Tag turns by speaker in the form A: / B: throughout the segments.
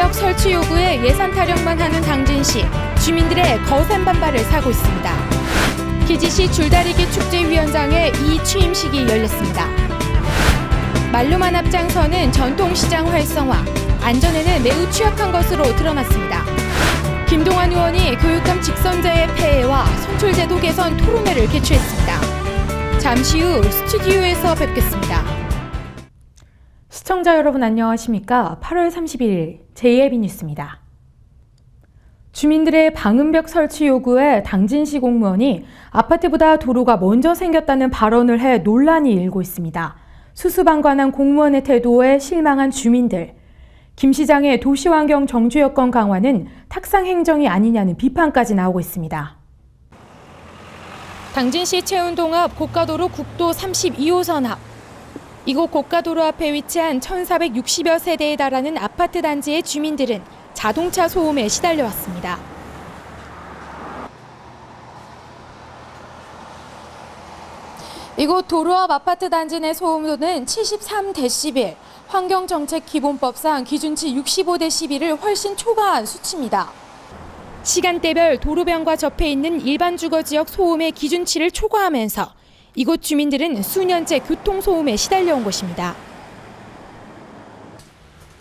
A: 방음벽 설치 요구에 예산 타령만 하는 당진시, 주민들의 거센 반발을 사고 있습니다. 기지시 줄다리기 축제위원장의 이 취임식이 열렸습니다. 말로만 앞장서는 전통시장 활성화, 안전에는 매우 취약한 것으로 드러났습니다. 김동완 의원이 교육감 직선제의 폐해와 선출제도 개선 토론회를 개최했습니다. 잠시 후 스튜디오에서 뵙겠습니다.
B: 시청자 여러분 안녕하십니까? 8월 31일 JLB 뉴스입니다. 주민들의 방음벽 설치 요구에 당진시 공무원이 아파트보다 도로가 먼저 생겼다는 발언을 해 논란이 일고 있습니다. 수수방관한 공무원의 태도에 실망한 주민들. 김 시장의 도시환경 정주 여건 강화는 탁상 행정이 아니냐는 비판까지 나오고 있습니다.
A: 당진시 채운동 앞 고가도로 국도 32호선 앞. 이곳 고가도로 앞에 위치한 1,460여 세대에 달하는 아파트 단지의 주민들은 자동차 소음에 시달려왔습니다. 이곳 도로 앞 아파트 단지 내 소음도는 73데시벨, 환경정책기본법상 기준치 65데시벨을 훨씬 초과한 수치입니다. 시간대별 도로변과 접해 있는 일반 주거지역 소음의 기준치를 초과하면서 이곳 주민들은 수년째 교통소음에 시달려온 것입니다.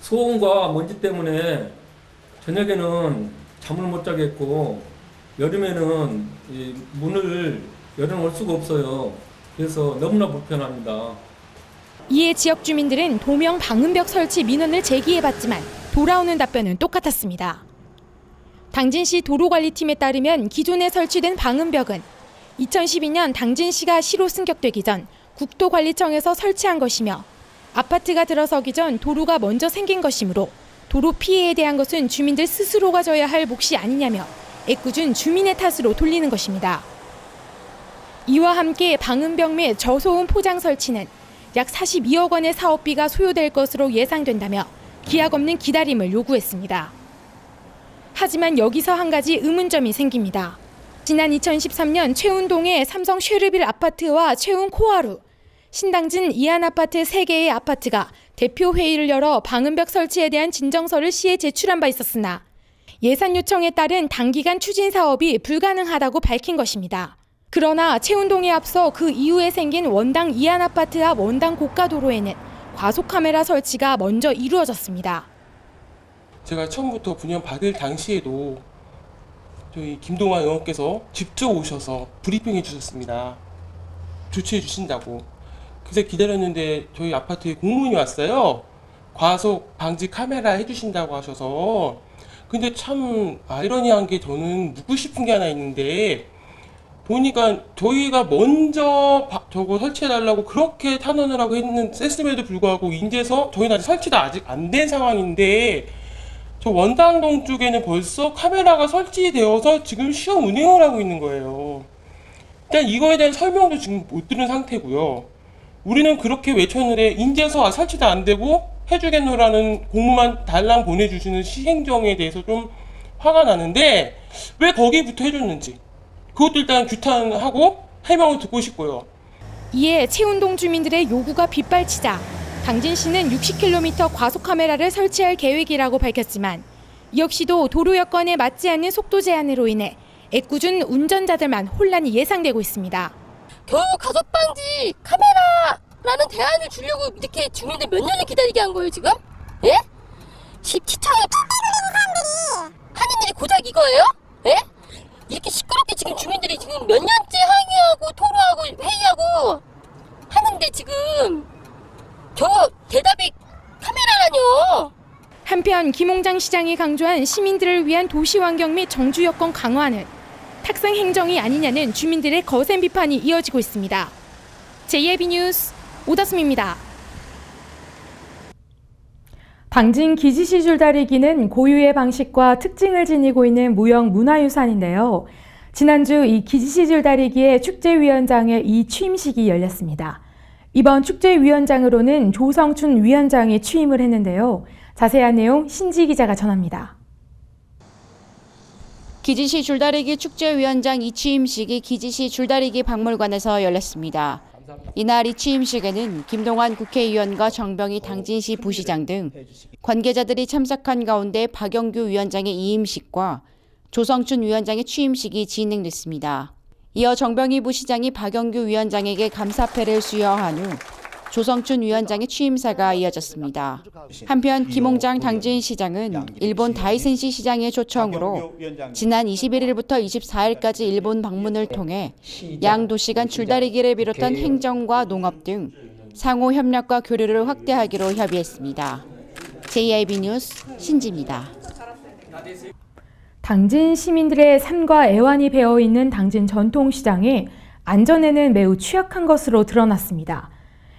C: 소음과 먼지 때문에 저녁에는 잠을 못 자겠고 여름에는 문을 열어놓을 수가 없어요. 그래서 너무나 불편합니다.
A: 이에 지역 주민들은 도명 방음벽 설치 민원을 제기해봤지만 돌아오는 답변은 똑같았습니다. 당진시 도로관리팀에 따르면 기존에 설치된 방음벽은 2012년 당진시가 시로 승격되기 전 국토관리청에서 설치한 것이며 아파트가 들어서기 전 도로가 먼저 생긴 것이므로 도로 피해에 대한 것은 주민들 스스로가 져야 할 몫이 아니냐며 애꿎은 주민의 탓으로 돌리는 것입니다. 이와 함께 방음벽 및 저소음 포장 설치는 약 42억 원의 사업비가 소요될 것으로 예상된다며 기약 없는 기다림을 요구했습니다. 하지만 여기서 한 가지 의문점이 생깁니다. 지난 2013년 채운동의 삼성 쉐르빌 아파트와 채운 코하루, 신당진 이안 아파트 3개의 아파트가 대표 회의를 열어 방음벽 설치에 대한 진정서를 시에 제출한 바 있었으나 예산 요청에 따른 단기간 추진 사업이 불가능하다고 밝힌 것입니다. 그러나 채운동에 앞서 그 이후에 생긴 원당 이안 아파트 앞 원당 고가도로에는 과속 카메라 설치가 먼저 이루어졌습니다.
D: 제가 처음부터 분양 받을 당시에도 저희 김동완 의원께서 직접 오셔서 브리핑해 주셨습니다. 조치해 주신다고. 그래서 기다렸는데 저희 아파트에 공문이 왔어요. 과속 방지 카메라 해주신다고 하셔서. 근데 참 아이러니한 게 저는 묻고 싶은 게 하나 있는데 보니까 저희가 먼저 저거 설치해달라고 그렇게 탄원을 하고 했음에도 불구하고 인제서 저희는 아직 안 된 상황인데 저 원당동 쪽에는 벌써 카메라가 설치되어서 지금 시험 운행을 하고 있는 거예요. 일단 이거에 대한 설명도 지금 못 들은 상태고요. 우리는 그렇게 외쳤는데 인제서 설치도 안 되고 해주겠노라는 공문만 달랑 보내주시는 시행정에 대해서 좀 화가 나는데 왜 거기부터 해줬는지 그것도 일단 규탄하고 해명을 듣고 싶고요.
A: 이에 채운동 주민들의 요구가 빗발치자 당진시는 60km 과속 카메라를 설치할 계획이라고 밝혔지만 이 역시도 도로 여건에 맞지 않는 속도 제한으로 인해 애꿎은 운전자들만 혼란이 예상되고 있습니다.
E: 겨우 가속 방지 카메라라는 대안을 주려고 이렇게 주민들 몇 년을 기다리게 한 거예요 지금? 예? 시청에 사람들이 하는 일이 고작 이거예요? 예? 이렇게 시끄럽게 지금 주민들이 지금 몇 년째 항의하고 토로하고 회의하고 하는데 지금 저 대답이 카메라라뇨.
A: 한편 김홍장 시장이 강조한 시민들을 위한 도시환경 및 정주 여건 강화는 탁상 행정이 아니냐는 주민들의 거센 비판이 이어지고 있습니다. JLB 뉴스 오다솜입니다.
B: 당진 기지시 줄다리기는 고유의 방식과 특징을 지니고 있는 무형 문화유산인데요. 지난주 이 기지시 줄다리기의 축제위원장의 이 취임식이 열렸습니다. 이번 축제위원장으로는 조성춘 위원장이 취임을 했는데요. 자세한 내용 신지 기자가 전합니다.
F: 기지시 줄다리기 축제위원장 이 취임식이 기지시 줄다리기 박물관에서 열렸습니다. 이날 이 취임식에는 김동완 국회의원과 정병희 당진시 부시장 등 관계자들이 참석한 가운데 박영규 위원장의 이임식과 조성춘 위원장의 취임식이 진행됐습니다. 이어 정병희 부시장이 박영규 위원장에게 감사패를 수여한 후 조성춘 위원장의 취임사가 이어졌습니다. 한편 김홍장 당진시장은 일본 다이센시 시장의 초청으로 지난 21일부터 24일까지 일본 방문을 통해 양 도시 간 줄다리기를 비롯한 행정과 농업 등 상호 협력과 교류를 확대하기로 협의했습니다. JIB 뉴스 신지입니다.
B: 당진 시민들의 삶과 애환이 배어있는 당진 전통시장이 안전에는 매우 취약한 것으로 드러났습니다.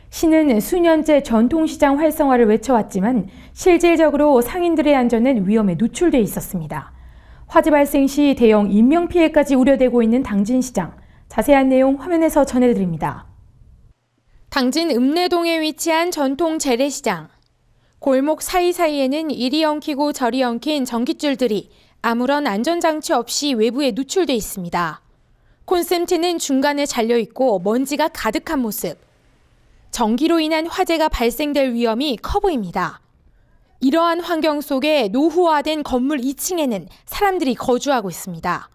B: 시는 수년째 전통시장 활성화를 외쳐왔지만 실질적으로 상인들의 안전은 위험에 노출돼 있었습니다. 화재 발생 시 대형 인명피해까지 우려되고 있는 당진시장. 자세한 내용 화면에서 전해드립니다.
A: 당진 읍내동에 위치한 전통 재래시장. 골목 사이사이에는 이리 엉키고 저리 엉킨 전깃줄들이 아무런 안전장치 없이 외부에 노출돼 있습니다. 콘센트는 중간에 잘려있고 먼지가 가득한 모습. 전기로 인한 화재가 발생될 위험이 커 보입니다. 이러한 환경 속에 노후화된 건물 2층에는 사람들이 거주하고 있습니다.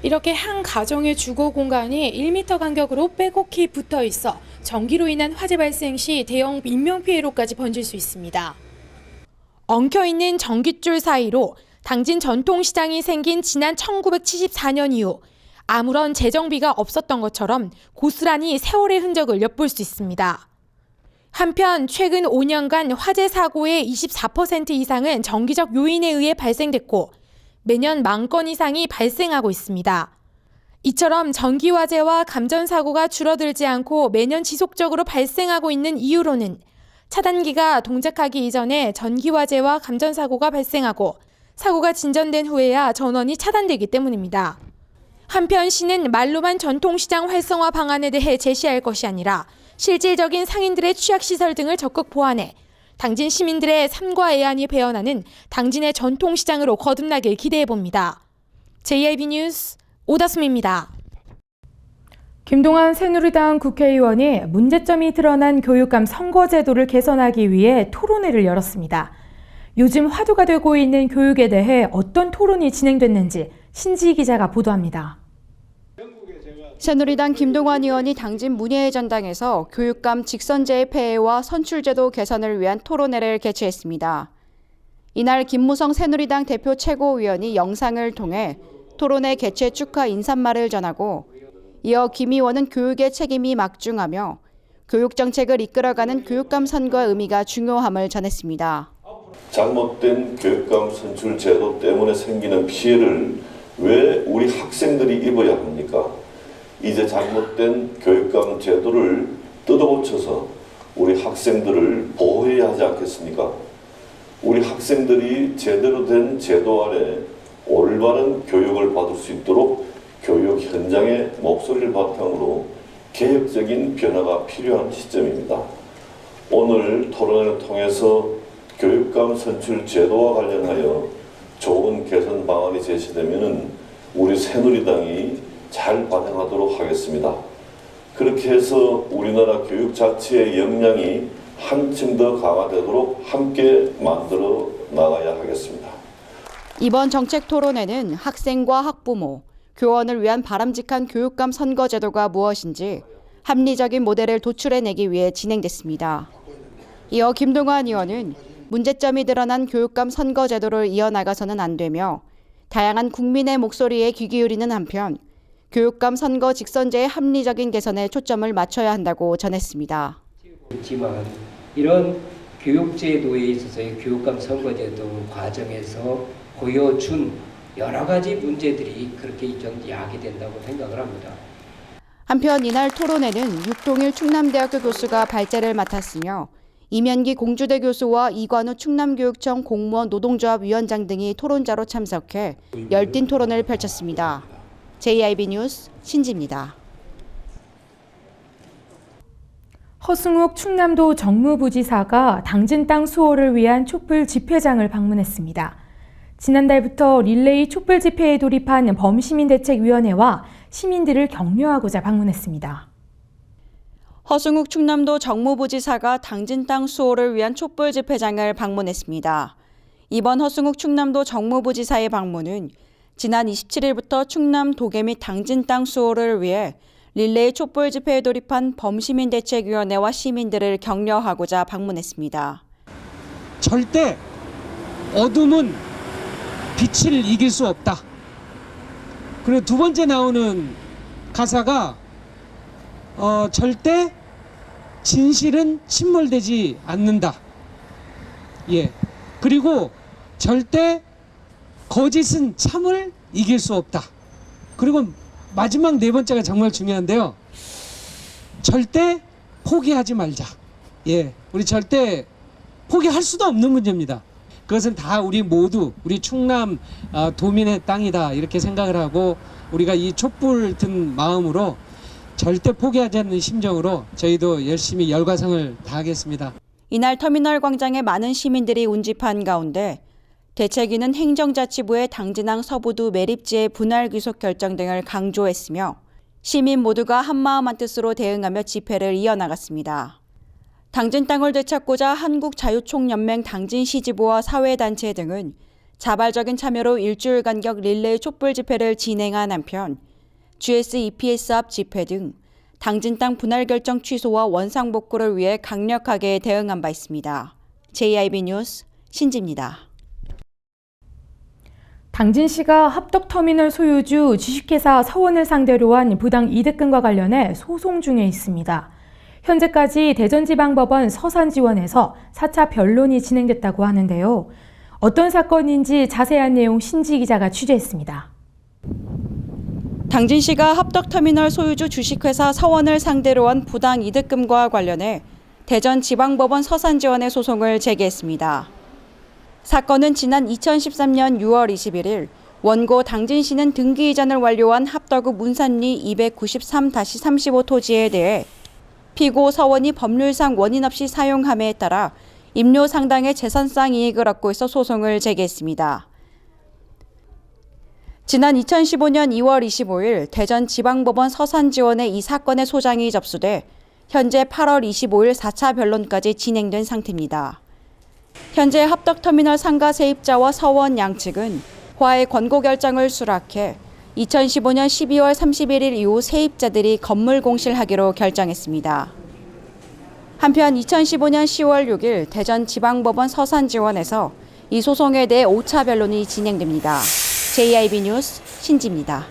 A: 이렇게 한 가정의 주거 공간이 1m 간격으로 빼곡히 붙어 있어 전기로 인한 화재 발생 시 대형 인명피해로까지 번질 수 있습니다. 엉켜있는 전깃줄 사이로 당진 전통시장이 생긴 지난 1974년 이후 아무런 재정비가 없었던 것처럼 고스란히 세월의 흔적을 엿볼 수 있습니다. 한편 최근 5년간 화재 사고의 24% 이상은 정기적 요인에 의해 발생됐고 매년 10,000건 이상이 발생하고 있습니다. 이처럼 전기화재와 감전사고가 줄어들지 않고 매년 지속적으로 발생하고 있는 이유로는 차단기가 동작하기 이전에 전기화재와 감전사고가 발생하고 사고가 진전된 후에야 전원이 차단되기 때문입니다. 한편 시는 말로만 전통시장 활성화 방안에 대해 제시할 것이 아니라 실질적인 상인들의 취약시설 등을 적극 보완해 당진 시민들의 삶과 애환이 배어나는 당진의 전통시장으로 거듭나길 기대해봅니다. JIB 뉴스 오다솜입니다.
B: 김동완 새누리당 국회의원이 문제점이 드러난 교육감 선거제도를 개선하기 위해 토론회를 열었습니다. 요즘 화두가 되고 있는 교육에 대해 어떤 토론이 진행됐는지 신지 기자가 보도합니다.
F: 새누리당 김동완 의원이 당진 문예의 전당에서 교육감 직선제의 폐해와 선출제도 개선을 위한 토론회를 개최했습니다. 이날 김무성 새누리당 대표 최고위원이 영상을 통해 토론회 개최 축하 인사말을 전하고 이어 김 의원은 교육의 책임이 막중하며 교육정책을 이끌어가는 교육감 선거의 의미가 중요함을 전했습니다.
G: 잘못된 교육감 선출 제도 때문에 생기는 피해를 왜 우리 학생들이 입어야 합니까? 이제 잘못된 교육감 제도를 뜯어고쳐서 우리 학생들을 보호해야 하지 않겠습니까? 우리 학생들이 제대로 된 제도 아래 올바른 교육을 받을 수 있도록 교육 현장의 목소리를 바탕으로 개혁적인 변화가 필요한 시점입니다. 오늘 토론을 통해서 교육감 선출 제도와 관련하여 좋은 개선 방안이 제시되면 우리 새누리당이 잘 반영하도록 하겠습니다. 그렇게 해서 우리나라 교육 자체의 역량이 한층 더 강화되도록 함께 만들어 나가야 하겠습니다.
F: 이번 정책 토론회는 학생과 학부모, 교원을 위한 바람직한 교육감 선거제도가 무엇인지 합리적인 모델을 도출해내기 위해 진행됐습니다. 이어 김동완 의원은 문제점이 드러난 교육감 선거제도를 이어나가서는 안 되며 다양한 국민의 목소리에 귀 기울이는 한편 교육감 선거 직선제의 합리적인 개선에 초점을 맞춰야 한다고 전했습니다.
H: 그렇지만 이런 교육제도에 있어서의 교육감 선거제도 과정에서 보여준 여러 가지 문제들이 그렇게 좀 야기된다고 생각을 합니다.
F: 한편 이날 토론회는 육동일 충남대학교 교수가 발제를 맡았으며 이면기 공주대 교수와 이관우 충남교육청 공무원 노동조합 위원장 등이 토론자로 참석해 열띤 토론을 펼쳤습니다. JIB 뉴스 신지입니다.
B: 허승욱 충남도 정무부지사가 당진 땅 수호를 위한 촛불 집회장을 방문했습니다. 지난달부터 릴레이 촛불 집회에 돌입한 범시민대책위원회와 시민들을 격려하고자 방문했습니다.
F: 허승욱 충남도 정무부지사가 당진 땅 수호를 위한 촛불 집회장을 방문했습니다. 이번 허승욱 충남도 정무부지사의 방문은 지난 27일부터 충남 도계 및 당진 땅 수호를 위해 릴레이 촛불 집회에 돌입한 범시민대책위원회와 시민들을 격려하고자 방문했습니다.
I: 절대 어둠은 빛을 이길 수 없다. 그리고 두 번째 나오는 가사가 절대 진실은 침몰되지 않는다. 예. 그리고 절대 거짓은 참을 이길 수 없다. 그리고 마지막 네 번째가 정말 중요한데요. 절대 포기하지 말자. 예. 우리 절대 포기할 수도 없는 문제입니다. 그것은 다 우리 모두 우리 충남 도민의 땅이다 이렇게 생각을 하고 우리가 이 촛불 든 마음으로 절대 포기하지 않는 심정으로 저희도 열심히 열과성을 다하겠습니다.
F: 이날 터미널 광장에 많은 시민들이 운집한 가운데 대책위는 행정자치부의 당진항 서부두 매립지의 분할 귀속 결정 등을 강조했으며 시민 모두가 한마음 한뜻으로 대응하며 집회를 이어나갔습니다. 당진 땅을 되찾고자 한국자유총연맹 당진시 지부와 사회단체 등은 자발적인 참여로 일주일 간격 릴레이 촛불 집회를 진행한 한편 GS EPS 앞 집회 등 당진 땅 분할 결정 취소와 원상복구를 위해 강력하게 대응한 바 있습니다. JIB 뉴스 신지입니다.
B: 당진시가 합덕터미널 소유주 주식회사 서원을 상대로 한 부당 이득금과 관련해 소송 중에 있습니다. 현재까지 대전지방법원 서산지원에서 4차 변론이 진행됐다고 하는데요. 어떤 사건인지 자세한 내용 신지 기자가 취재했습니다.
F: 당진시가 합덕터미널 소유주 주식회사 서원을 상대로 한 부당 이득금과 관련해 대전지방법원 서산지원에 소송을 제기했습니다. 사건은 지난 2013년 6월 21일 원고 당진시는 등기 이전을 완료한 합덕읍 문산리 293-35 토지에 대해 피고 서원이 법률상 원인 없이 사용함에 따라 임료 상당의 재산상 이익을 얻고 있어 소송을 제기했습니다. 지난 2015년 2월 25일 대전지방법원 서산지원에 이 사건의 소장이 접수돼 현재 8월 25일 4차 변론까지 진행된 상태입니다. 현재 합덕터미널 상가 세입자와 서원 양측은 화해 권고 결정을 수락해 2015년 12월 31일 이후 세입자들이 건물 공실하기로 결정했습니다. 한편 2015년 10월 6일 대전지방법원 서산지원에서 이 소송에 대해 5차 변론이 진행됩니다. JIB 뉴스 신지입니다.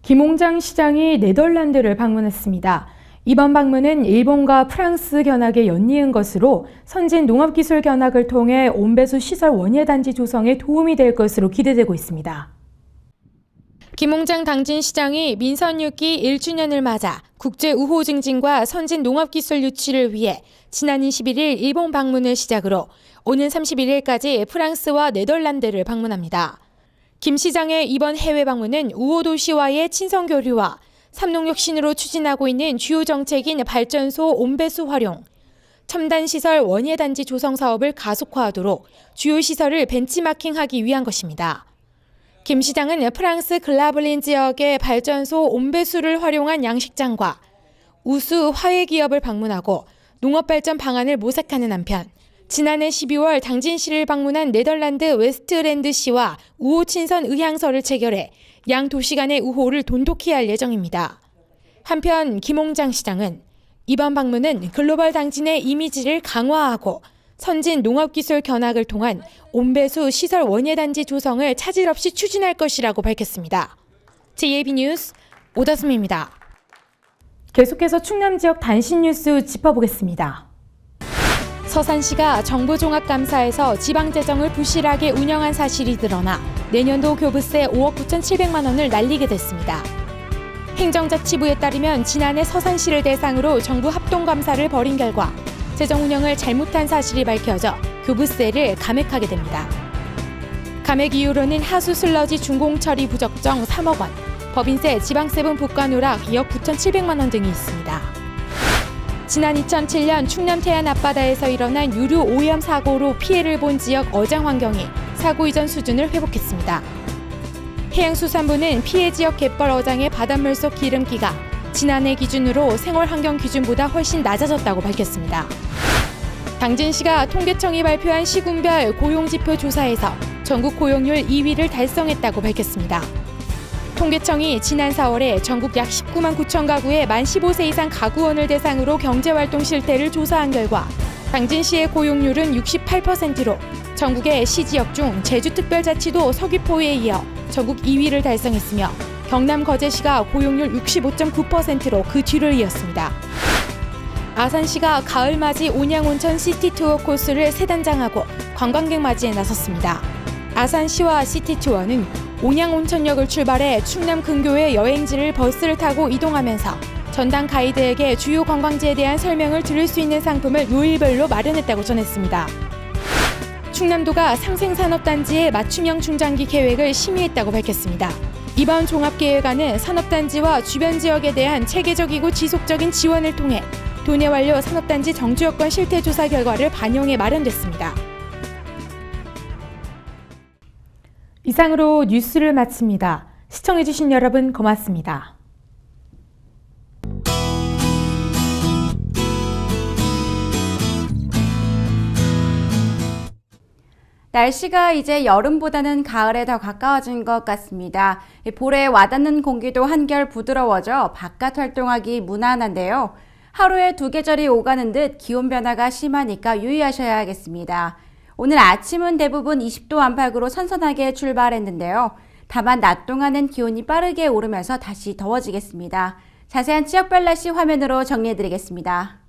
B: 김홍장 시장이 네덜란드를 방문했습니다. 이번 방문은 일본과 프랑스 견학에 연이은 것으로 선진 농업기술 견학을 통해 온배수 시설 원예단지 조성에 도움이 될 것으로 기대되고 있습니다.
A: 김홍장 당진시장이 민선 6기 1주년을 맞아 국제 우호 증진과 선진 농업기술 유치를 위해 지난 21일 일본 방문을 시작으로 오는 31일까지 프랑스와 네덜란드를 방문합니다. 김 시장의 이번 해외 방문은 우호 도시와의 친선 교류와 삼농혁신으로 추진하고 있는 주요 정책인 발전소 온배수 활용, 첨단 시설 원예단지 조성 사업을 가속화하도록 주요 시설을 벤치마킹하기 위한 것입니다. 김 시장은 프랑스 글라블린 지역의 발전소 온배수를 활용한 양식장과 우수 화훼 기업을 방문하고 농업발전 방안을 모색하는 한편 지난해 12월 당진시를 방문한 네덜란드 웨스트랜드시와 우호 친선 의향서를 체결해 양 도시 간의 우호를 돈독히 할 예정입니다. 한편 김홍장 시장은 이번 방문은 글로벌 당진의 이미지를 강화하고 선진 농업기술 견학을 통한 온배수 시설 원예단지 조성을 차질 없이 추진할 것이라고 밝혔습니다. JIB 뉴스 오다솜입니다.
B: 계속해서 충남 지역 단신 뉴스 짚어보겠습니다.
A: 서산시가 정부종합감사에서 지방재정을 부실하게 운영한 사실이 드러나 내년도 교부세 5억 9,700만 원을 날리게 됐습니다. 행정자치부에 따르면 지난해 서산시를 대상으로 정부 합동감사를 벌인 결과 재정 운영을 잘못한 사실이 밝혀져 교부세를 감액하게 됩니다. 감액 이유로는 하수 슬러지 준공처리 부적정 3억 원, 법인세 지방세분 복과 누락 2억 9,700만 원 등이 있습니다. 지난 2007년 충남 태안 앞바다에서 일어난 유류 오염 사고로 피해를 본 지역 어장 환경이 사고 이전 수준을 회복했습니다. 해양수산부는 피해 지역 갯벌 어장의 바닷물 속 기름기가 지난해 기준으로 생활 환경 기준보다 훨씬 낮아졌다고 밝혔습니다. 당진시가 통계청이 발표한 시군별 고용지표 조사에서 전국 고용률 2위를 달성했다고 밝혔습니다. 통계청이 지난 4월에 전국 약 19만 9천 가구의 만 15세 이상 가구원을 대상으로 경제활동 실태를 조사한 결과 당진시의 고용률은 68%로 전국의 시지역 중 제주특별자치도 서귀포에 이어 전국 2위를 달성했으며 경남 거제시가 고용률 65.9%로 그 뒤를 이었습니다. 아산시가 가을맞이 온양온천 시티투어 코스를 세 단장하고 관광객 맞이에 나섰습니다. 아산시와 시티투어는 온양온천역을 출발해 충남 근교의 여행지를 버스를 타고 이동하면서 전담 가이드에게 주요 관광지에 대한 설명을 들을 수 있는 상품을 요일별로 마련했다고 전했습니다. 충남도가 상생산업단지의 맞춤형 중장기 계획을 심의했다고 밝혔습니다. 이번 종합계획안은 산업단지와 주변 지역에 대한 체계적이고 지속적인 지원을 통해 도내 완료 산업단지 정주여건 실태조사 결과를 반영해 마련됐습니다.
B: 이상으로 뉴스를 마칩니다. 시청해주신 여러분 고맙습니다.
F: 날씨가 이제 여름보다는 가을에 더 가까워진 것 같습니다. 볼에 와닿는 공기도 한결 부드러워져 바깥 활동하기 무난한데요. 하루에 두 계절이 오가는 듯 기온 변화가 심하니까 유의하셔야겠습니다. 오늘 아침은 대부분 20도 안팎으로 선선하게 출발했는데요. 다만 낮 동안은 기온이 빠르게 오르면서 다시 더워지겠습니다. 자세한 지역별 날씨 화면으로 정리해드리겠습니다.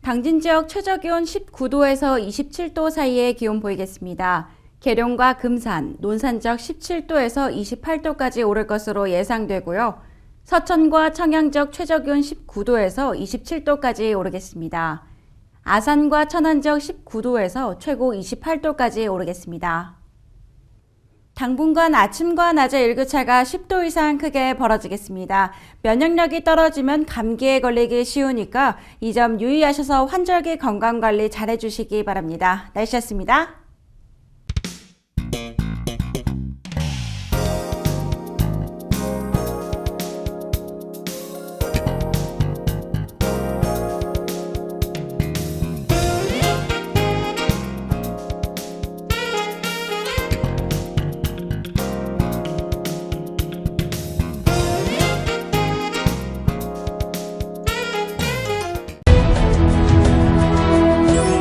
F: 당진 지역 최저기온 19도에서 27도 사이의 기온 보이겠습니다. 계룡과 금산, 논산 지역 17도에서 28도까지 오를 것으로 예상되고요. 서천과 청양 지역 최저기온 19도에서 27도까지 오르겠습니다. 아산과 천안 지역 19도에서 최고 28도까지 오르겠습니다. 당분간 아침과 낮의 일교차가 10도 이상 크게 벌어지겠습니다. 면역력이 떨어지면 감기에 걸리기 쉬우니까 이 점 유의하셔서 환절기 건강관리 잘해주시기 바랍니다. 날씨였습니다.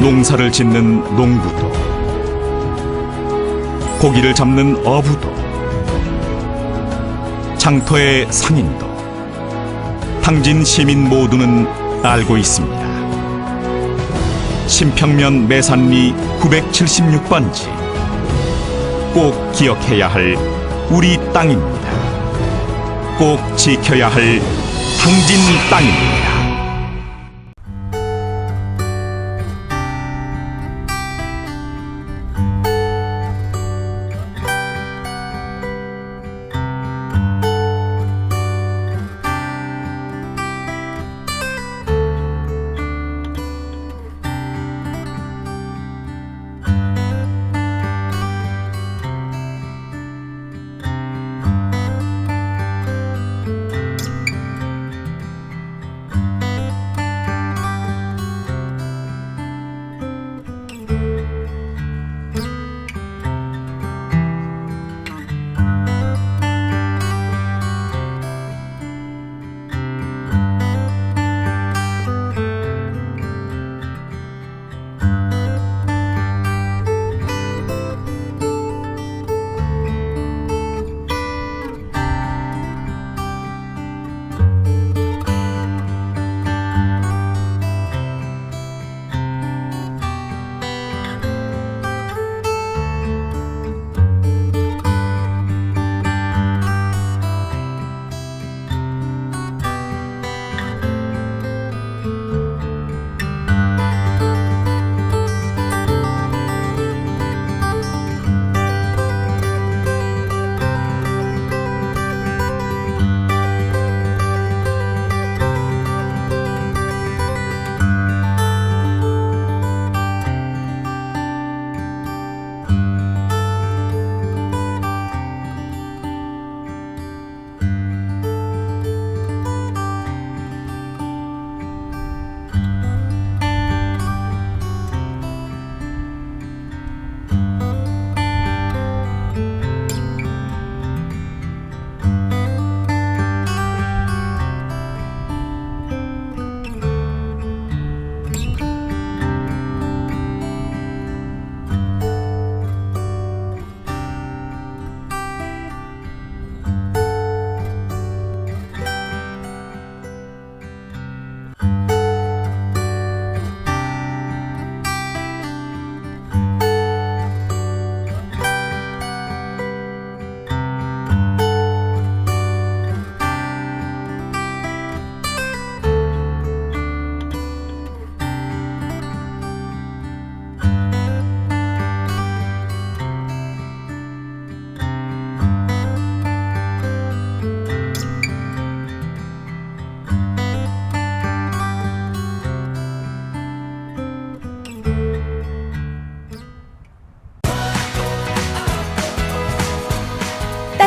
J: 농사를 짓는 농부도, 고기를 잡는 어부도, 장터의 상인도, 당진 시민 모두는 알고 있습니다. 신평면 매산리 976번지, 꼭 기억해야 할 우리 땅입니다. 꼭 지켜야 할 당진 땅입니다.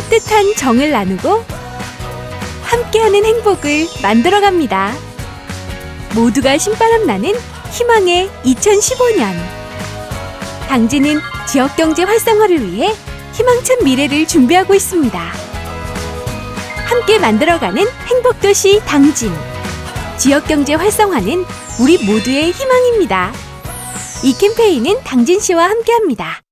K: 따뜻한 정을 나누고 함께하는 행복을 만들어갑니다. 모두가 신바람 나는 희망의 2015년. 당진은 지역경제 활성화를 위해 희망찬 미래를 준비하고 있습니다. 함께 만들어가는 행복도시 당진. 지역경제 활성화는 우리 모두의 희망입니다. 이 캠페인은 당진시와 함께합니다.